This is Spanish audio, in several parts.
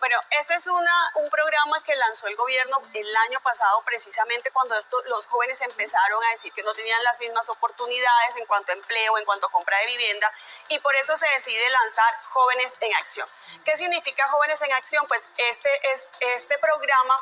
Bueno, este es un programa que lanzó el gobierno el año pasado, precisamente cuando los jóvenes empezaron a decir que no tenían las mismas oportunidades en cuanto a empleo, en cuanto a compra de vivienda, y por eso se decide lanzar Jóvenes en Acción. ¿Qué significa Jóvenes en Acción? Pues este programa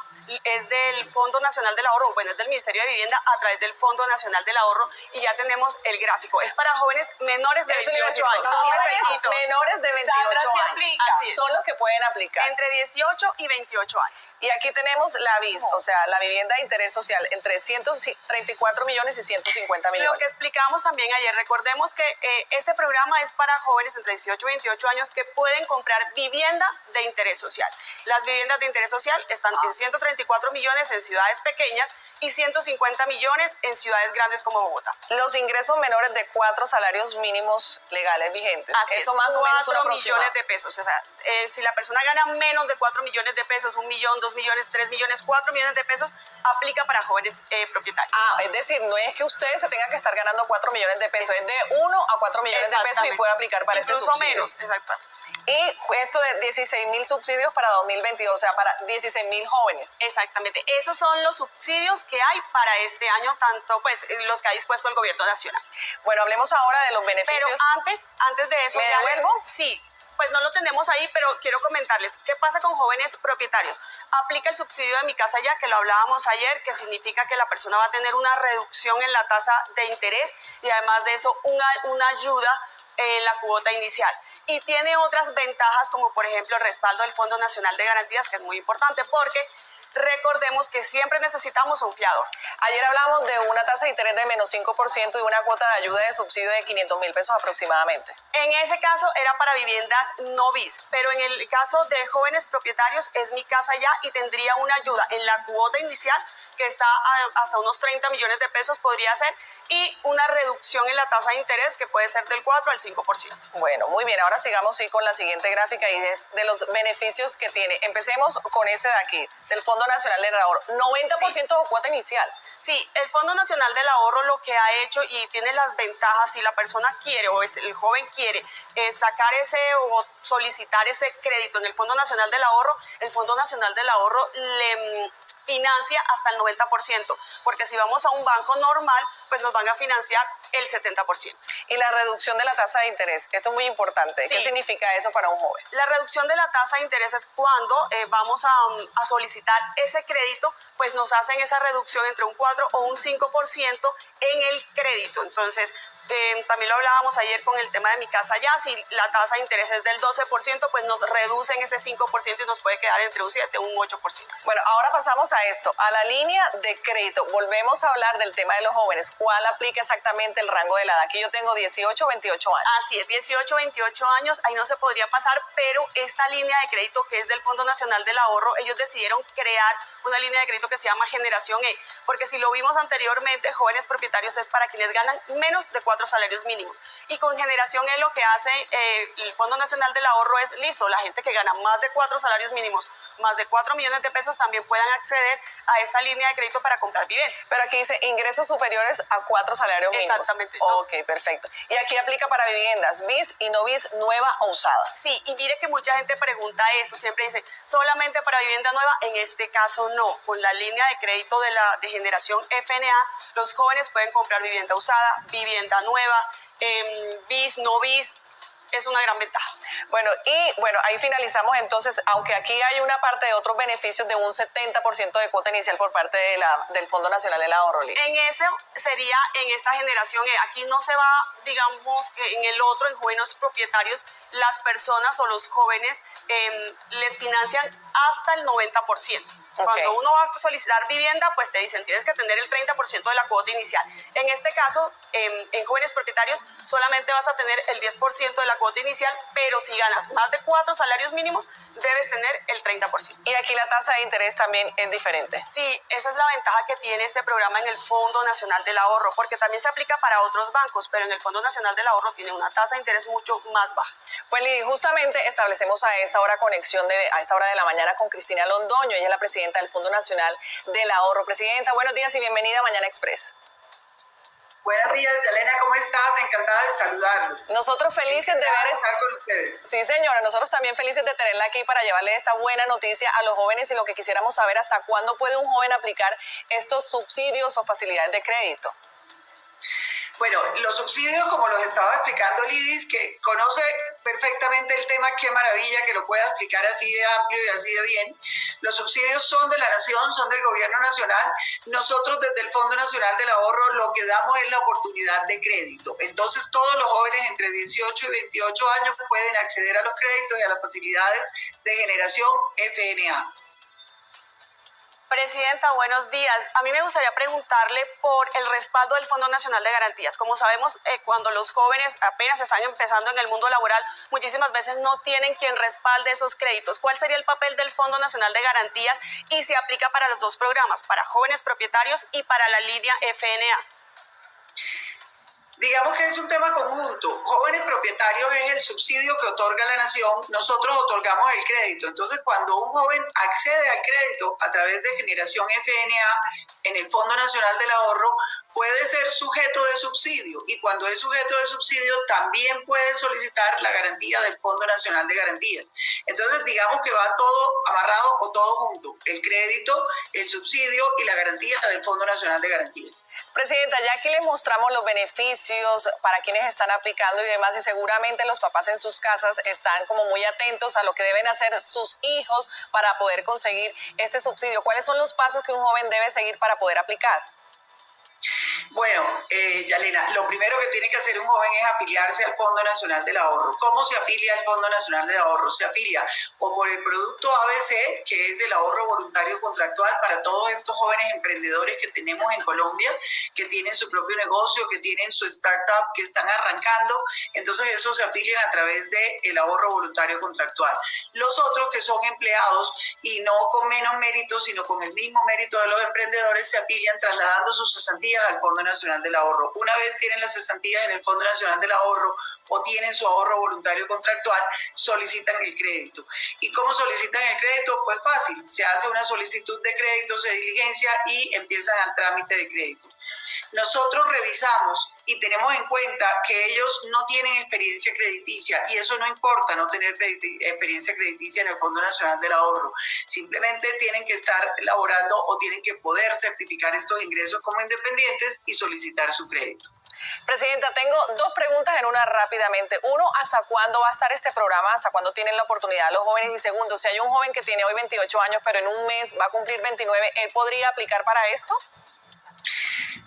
es del Fondo Nacional del Ahorro, bueno, es del Ministerio de Vivienda a través del Fondo Nacional del Ahorro, y ya tenemos el gráfico. Es para jóvenes menores de 28 años. Jóvenes menores de 28 años. Son los que pueden aplicar. Entre 18 y 28 años. Y aquí tenemos la BIS, o sea, la vivienda de interés social, entre 134 millones y 150 millones. Lo que explicábamos también ayer, recordemos que este programa es para jóvenes entre 18 y 28 años que pueden comprar vivienda de interés social. Las viviendas de interés social están en 134 millones en ciudades pequeñas y 150 millones en ciudades grandes como Bogotá. Los ingresos menores de 4 salarios mínimos legales vigentes. Así eso es, más o menos 4 millones de pesos. O sea, si la persona gana menos de 4 millones de pesos, 1 millón, 2 millones, 3 millones, 4 millones de pesos, aplica para jóvenes propietarios. Es decir, no es que ustedes se tengan que estar ganando 4 millones de pesos, es de 1 a 4 millones de pesos y puede aplicar para ese subsidio. Incluso menos, exactamente. Y esto de 16.000 subsidios para 2022, o sea, para 16.000 jóvenes. Exactamente. Esos son los subsidios que hay para este año, tanto pues los que ha dispuesto el gobierno nacional. Bueno, hablemos ahora de los beneficios. Pero antes de eso... ¿Me devuelvo? Sí. Pues no lo tenemos ahí, pero quiero comentarles qué pasa con jóvenes propietarios. Aplica el subsidio de Mi Casa Ya, que lo hablábamos ayer, que significa que la persona va a tener una reducción en la tasa de interés y además de eso una ayuda en la cuota inicial. Y tiene otras ventajas como por ejemplo el respaldo del Fondo Nacional de Garantías, que es muy importante porque recordemos que siempre necesitamos un fiador. Ayer hablamos de una tasa de interés de menos 5% y una cuota de ayuda de subsidio de 500.000 pesos aproximadamente. En ese caso era para viviendas no BIS, pero en el caso de jóvenes propietarios es Mi Casa Ya y tendría una ayuda en la cuota inicial que está hasta unos 30 millones de pesos podría ser y una reducción en la tasa de interés que puede ser del 4 al 5%. Bueno, muy bien, ahora sigamos con la siguiente gráfica y es de los beneficios que tiene. Empecemos con este de aquí, del Fondo Nacional del Ahorro, 90% de cuota inicial. Sí, el Fondo Nacional del Ahorro lo que ha hecho y tiene las ventajas, si la persona quiere o el joven quiere sacar ese o solicitar ese crédito en el Fondo Nacional del Ahorro, el Fondo Nacional del Ahorro le financia hasta el 90%, porque si vamos a un banco normal, pues nos van a financiar el 70%. Y la reducción de la tasa de interés, esto es muy importante. Sí. ¿Qué significa eso para un joven? La reducción de la tasa de interés es cuando vamos a solicitar ese crédito, pues nos hacen esa reducción entre un 4 o un 5% en el crédito. Entonces, también lo hablábamos ayer con el tema de Mi Casa Ya, si la tasa de interés es del 12%, pues nos reducen ese 5% y nos puede quedar entre un 7 o un 8%. Bueno, ahora pasamos a esto, a la línea de crédito. Volvemos a hablar del tema de los jóvenes. ¿Cuál aplica exactamente el rango de la edad? Aquí yo tengo 18 o 28 años. Así es, 18 o 28 años, ahí no se podría pasar, pero esta línea de crédito que es del Fondo Nacional del Ahorro, ellos decidieron crear una línea de crédito que se llama Generación E, porque si lo vimos anteriormente, jóvenes propietarios es para quienes ganan menos de 4 salarios mínimos. Y con Generación E lo que hace el Fondo Nacional del Ahorro es, listo, la gente que gana más de 4 salarios mínimos, más de 4 millones de pesos, también puedan acceder a esta línea de crédito para comprar vivienda. Pero aquí dice ingresos superiores a 4 salarios mínimos. Exactamente. Ok, perfecto. Y aquí aplica para viviendas BIS y no BIS, nueva o usada. Sí, y mire que mucha gente pregunta eso, siempre dice, solamente para vivienda nueva, en este caso no. Con la línea de crédito de Generación FNA, los jóvenes pueden comprar vivienda usada, vivienda nueva, BIS, no BIS. Es una gran ventaja. Bueno, ahí finalizamos entonces, aunque aquí hay una parte de otros beneficios de un 70% de cuota inicial por parte del Fondo Nacional del Ahorro. En ese sería en esta generación, aquí no se va, digamos, en el otro, en jóvenes propietarios, las personas o los jóvenes les financian hasta el 90%. Cuando uno va a solicitar vivienda, pues te dicen, tienes que tener el 30% de la cuota inicial. En este caso, en jóvenes propietarios, solamente vas a tener el 10% de la cuota inicial, pero si ganas más de 4 salarios mínimos, debes tener el 30%. Y aquí la tasa de interés también es diferente. Sí, esa es la ventaja que tiene este programa en el Fondo Nacional del Ahorro, porque también se aplica para otros bancos, pero en el Fondo Nacional del Ahorro tiene una tasa de interés mucho más baja. Pues Lidy, justamente establecemos a esta hora conexión a esta hora de la mañana con Cristina Londoño, ella es la presidenta del Fondo Nacional del Ahorro. Presidenta, buenos días y bienvenida a Mañana Express. Buenos días, Yalena, ¿cómo estás? Encantada de saludarlos. Nosotros felices de estar con ustedes. Sí, señora, nosotros también felices de tenerla aquí para llevarle esta buena noticia a los jóvenes y lo que quisiéramos saber hasta cuándo puede un joven aplicar estos subsidios o facilidades de crédito. Bueno, los subsidios, como los estaba explicando Lidis, que conoce perfectamente el tema, qué maravilla que lo pueda explicar así de amplio y así de bien. Los subsidios son de la nación, son del gobierno nacional. Nosotros desde el Fondo Nacional del Ahorro lo que damos es la oportunidad de crédito. Entonces todos los jóvenes entre 18 y 28 años pueden acceder a los créditos y a las facilidades de generación FNA. Presidenta, buenos días. A mí me gustaría preguntarle por el respaldo del Fondo Nacional de Garantías. Como sabemos, cuando los jóvenes apenas están empezando en el mundo laboral, muchísimas veces no tienen quien respalde esos créditos. ¿Cuál sería el papel del Fondo Nacional de Garantías y se aplica para los dos programas, para jóvenes propietarios y para la línea FNA? Digamos que es un tema conjunto. Jóvenes propietarios es el subsidio que otorga la nación, nosotros otorgamos el crédito. Entonces, cuando un joven accede al crédito a través de generación FNA en el Fondo Nacional del Ahorro, puede ser sujeto de subsidio y cuando es sujeto de subsidio también puede solicitar la garantía del Fondo Nacional de Garantías. Entonces, digamos que va todo amarrado o todo junto, el crédito, el subsidio y la garantía del Fondo Nacional de Garantías. Presidenta, ya aquí le mostramos los beneficios para quienes están aplicando y demás, y seguramente los papás en sus casas están como muy atentos a lo que deben hacer sus hijos para poder conseguir este subsidio. ¿Cuáles son los pasos que un joven debe seguir para poder aplicar? Bueno, Yalena, lo primero que tiene que hacer un joven es afiliarse al Fondo Nacional del Ahorro. ¿Cómo se afilia al Fondo Nacional del Ahorro? Se afilia o por el producto ABC, que es el ahorro voluntario contractual para todos estos jóvenes emprendedores que tenemos en Colombia, que tienen su propio negocio, que tienen su startup, que están arrancando. Entonces, eso se afilian a través del ahorro voluntario contractual. Los otros que son empleados y no con menos mérito, sino con el mismo mérito de los emprendedores, se afilian trasladando sus cesantías al Fondo Nacional del Ahorro. Una vez tienen las cesantías en el Fondo Nacional del Ahorro o tienen su ahorro voluntario contractual, solicitan el crédito. ¿Y cómo solicitan el crédito? Pues fácil, se hace una solicitud de crédito, se diligencia y empiezan al trámite de crédito. Nosotros revisamos y tenemos en cuenta que ellos no tienen experiencia crediticia y eso no importa, no tener experiencia crediticia en el Fondo Nacional del Ahorro. Simplemente tienen que estar laborando o tienen que poder certificar estos ingresos como independientes y solicitar su crédito. Presidenta, tengo dos preguntas en una rápidamente. Uno, ¿hasta cuándo va a estar este programa? ¿Hasta cuándo tienen la oportunidad los jóvenes? Y segundo, si hay un joven que tiene hoy 28 años, pero en un mes va a cumplir 29, ¿él podría aplicar para esto?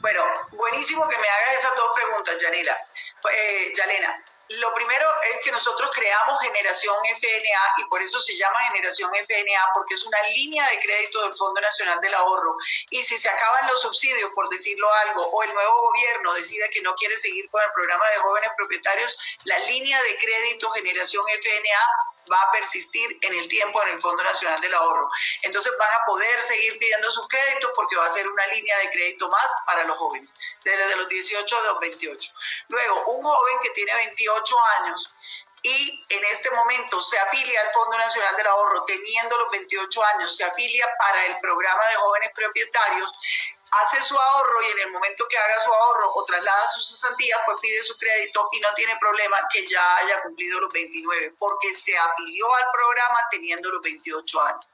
Bueno, buenísimo que me hagas esas dos preguntas, Yalena. Lo primero es que nosotros creamos Generación FNA y por eso se llama Generación FNA, porque es una línea de crédito del Fondo Nacional del Ahorro. Y si se acaban los subsidios, por decirlo algo, o el nuevo gobierno decide que no quiere seguir con el programa de jóvenes propietarios, la línea de crédito Generación FNA va a persistir en el tiempo en el Fondo Nacional del Ahorro. Entonces van a poder seguir pidiendo sus créditos porque va a ser una línea de crédito más para los jóvenes, desde los 18 a los 28. Luego, un joven que tiene 28 años y en este momento se afilia al Fondo Nacional del Ahorro, teniendo los 28 años, se afilia para el programa de jóvenes propietarios, hace su ahorro y en el momento que haga su ahorro o traslada sus cesantías, pues pide su crédito y no tiene problema que ya haya cumplido los 29, porque se afilió al programa teniendo los 28 años.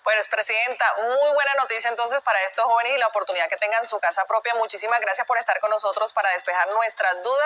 Pues, Presidenta, muy buena noticia entonces para estos jóvenes y la oportunidad que tengan su casa propia. Muchísimas gracias por estar con nosotros para despejar nuestras dudas.